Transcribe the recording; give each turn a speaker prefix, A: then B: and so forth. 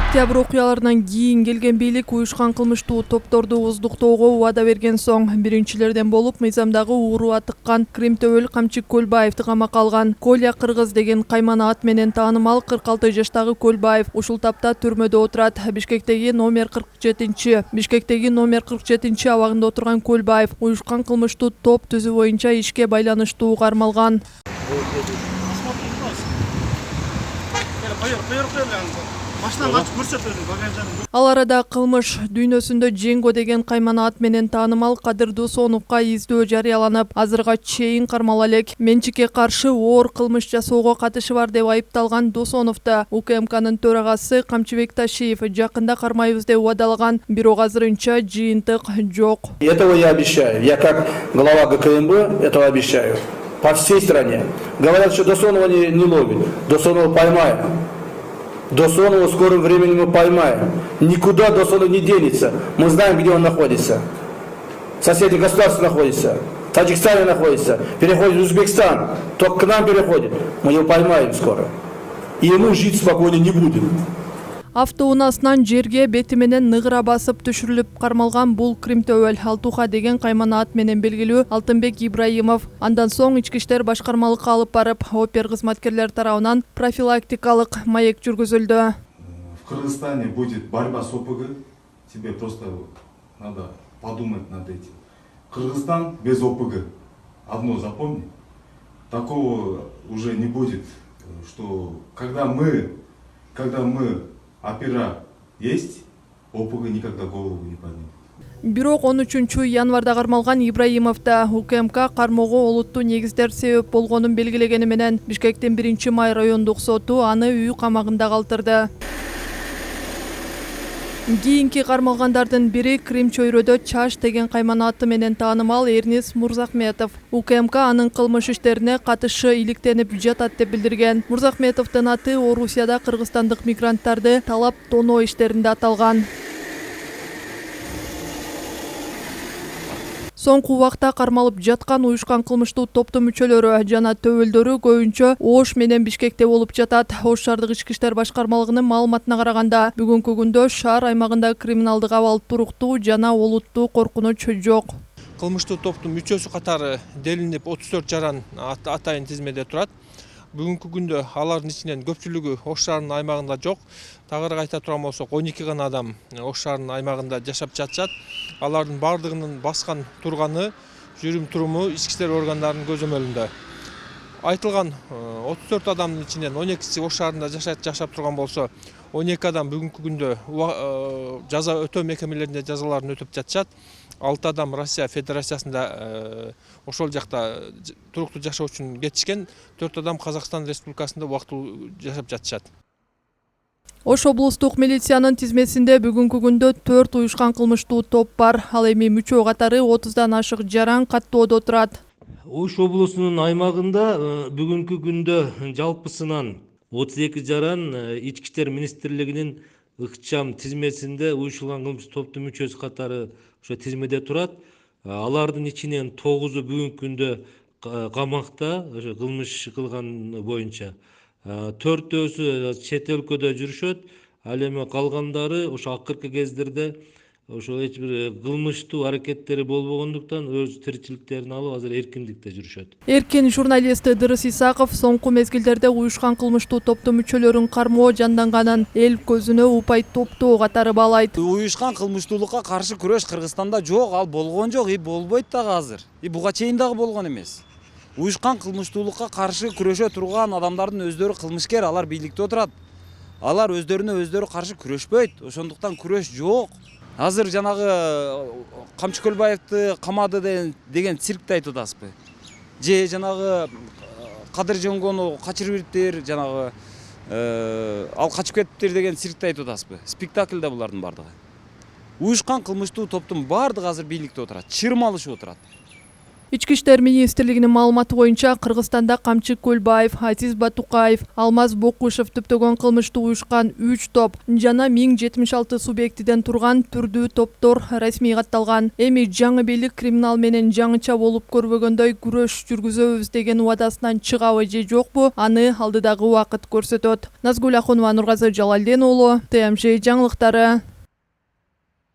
A: Октябрь окуяларынан кийин келген бийлик уюшкан кылмыштуу топторду уздуктоого убада берген соң биринчилерден болуп мыйзамдагы ууруа тыккан Кримтөбөл Камчык Көлбаевди камакка алган. Коля Кыргыз деген каймана ат менен таанымал 46 жаштагы Көлбаев ушул тапта түрмөдө отурат. Бишкектеги номер 47 абагында отурган Көлбаев уюшкан кылмыштуу топ түзүү боюнча ишке байланыштуу кармалган. Ал арада кылмыш дүйнөсүндө Женго деген каймана ат менен таанымал Кадыр Досоновго издөө жарыяланып, азырга чейин кармала элек. Менчикке каршы оор кылмыш жасоого катышы бар деп айыпталган Досоновду УКМКнын төрагасы Камчыбек Ташиев жакында кармайбыз деп убадалаган, бирок азырынча жыйынтык жок.
B: Этого я обещаю. Я как глава ГКМБ этого обещаю. По всей стране. Говорят, что Досонова не ловит. Досонова поймаем. Досонова в скором времени мы поймаем. Никуда Досонов не денется. Мы знаем, где он находится. В соседних государствах находится. В Таджикистане находится. Переходит в Узбекистан. Только к нам переходит. Мы его поймаем скоро. И ему жить спокойно не будет.
A: Автоунаасынан жерге бети менен ныгыра басып түшүрүлүп кармалган бул Кримтөбөл Алтуха деген каймана ат менен белгилүү Алтынбек Ибраимов. Андан соң ички иштер башкармалыкка алып барып, опер кызматкерлер тарабынан профилактикалык маек жүргүзүлдү.
C: В Кыргызстане будет борьба с ОПГ. Тебе просто надо подумать над этим. Кыргызстан без ОПГ. Одно запомни. Такого уже не будет, что когда мы опера есть, ОПГ никогда голову не поднимет.
A: Бирок 13 январда кармалган Ибраимовда УКМК кармоого олуттуу негиздер себеп болгонун белгилегени менен Бишкектин 1-май райондук соту аны үй камагында калтырды. Кийинки кармалгандардын бири Крим чөйрөдө Чаш деген каймана аты менен таанымал Эрнис Мурзахметов. УКМК анын кылмыш иштерине катышы иликтенип жатат деп билдирген. Мурзахметовдун аты Орусияда кыргызстандык мигранттарды талап тоноо иштеринде аталган. Соңку убакта кармалып жаткан уюшкан кылмыштуу топтун мүчөлөрү жана төбөлдөрү көбүнчө Ош менен Бишкекте болуп жатат. Ош шаардык ички иштер башкармалыгынын маалыматына караганда, бүгүнкү күндө шаар аймагында криминалдык абал туруктуу жана олуттуу коркунуч жок.
D: Кылмыштуу топтун мүчөсү катары делинип 34 жаран атайын тизмеде турат. Бүгүнкү күндө алардын ичинен көпчүлүгү Ош шаарынын аймагында жок. Тагыраак айта турган болсок, 12 гана адам Ош шаарынын аймагында жашап жатышат. Алардын бардыгынын баскан турганы, жүрүм туруму ички иштер органдарынын көзөмөлүндө. Айтылган 34 адамдын ичинен 12си Ош шаарында жашап турган болсо, 12 адам бүгүнкү күндө жаза өтөө мекемелеринде жазаларын өтөп жатышат. 6 адам Россия Федерациясында ошол жакта туруктуу жашоо үчүн кетишкен, 4 адам Казакстан Республикасында убактылуу жашап жатышат.
A: Ош облустук милициянын тизмесинде бүгүнкү күндө 4 уюшкан кылмыштуу топ бар. Ал эми мүчө катары 30дан ашык жаран каттоодо турат.
E: Ош облусунун аймагында бүгүнкү күндө жалпысынан 32 жаран ички иштер министрлигинин ыкчам тизмесинде уюшулган кылмыштуу топтун мүчөсү катары ошо тизмеде турат. Алардын ичинен 9-у бүгүнкү күндө камакта ошо кылмыш кылган боюнча. 4-өөсү чет өлкөдө жүрүшөт. Ал эми калгандары ошо акыркы кездерде ошо эч бир кылмыштуу аракеттери болбогондуктан өз тиричиликтерин алып азыр эркиндикте жүрүшөт.
A: Эркин журналист Ыдырыс Исаков соңку мезгилдерде уюшкан кылмыштуу топтун мүчөлөрүн кармоо жанданганын эл көзүнө упай топтоо катары баалайт.
F: Уюшкан кылмыштуулукка каршы күрөш Кыргызстанда жок, ал болгон жок, болбойт дагы азыр. Буга чейин дагы болгон эмес. Уюшкан кылмыштуулукка каршы күрөшө турган адамдардын өздөрү кылмышкер, алар бийликте отурат. Алар өздөрүнө өздөрү каршы күрөшпөйт, ошондуктан күрөш жок. Азыр жанагы Камчык Көлбаевди камады деген циркти айтып атасызбы? Же жанагы Кадыр Жоңгону качырып ириптир, жанагы ал качып кетиптир деген циркти айтып атасызбы? Спектакльда булардын бардыгы. Уюшкан кылмыштуу топтун бардыгы азыр бийликте отурат, чырмалышып отурат.
A: Ички иштер министрлигинин маалыматы боюнча Кыргызстанда Камчы Көлбаев, Азиз Батукаев, Алмаз Бокушев түптөгөн кылмыштуу уюшкан 3 топ жана 1076 субъектиден турган түрдүү топтор расмий катталган. Эми жаңы бийлик криминал менен жаңыча болуп көрбөгөндөй күрөш жүргүзөбүз деген убадасынан чыгабы же жокпу, аны алдыдагы убакыт көрсөтөт. Назгүл Ахунова, Нургазы Жалалдин уулу, ТМЖ жаңылыктары.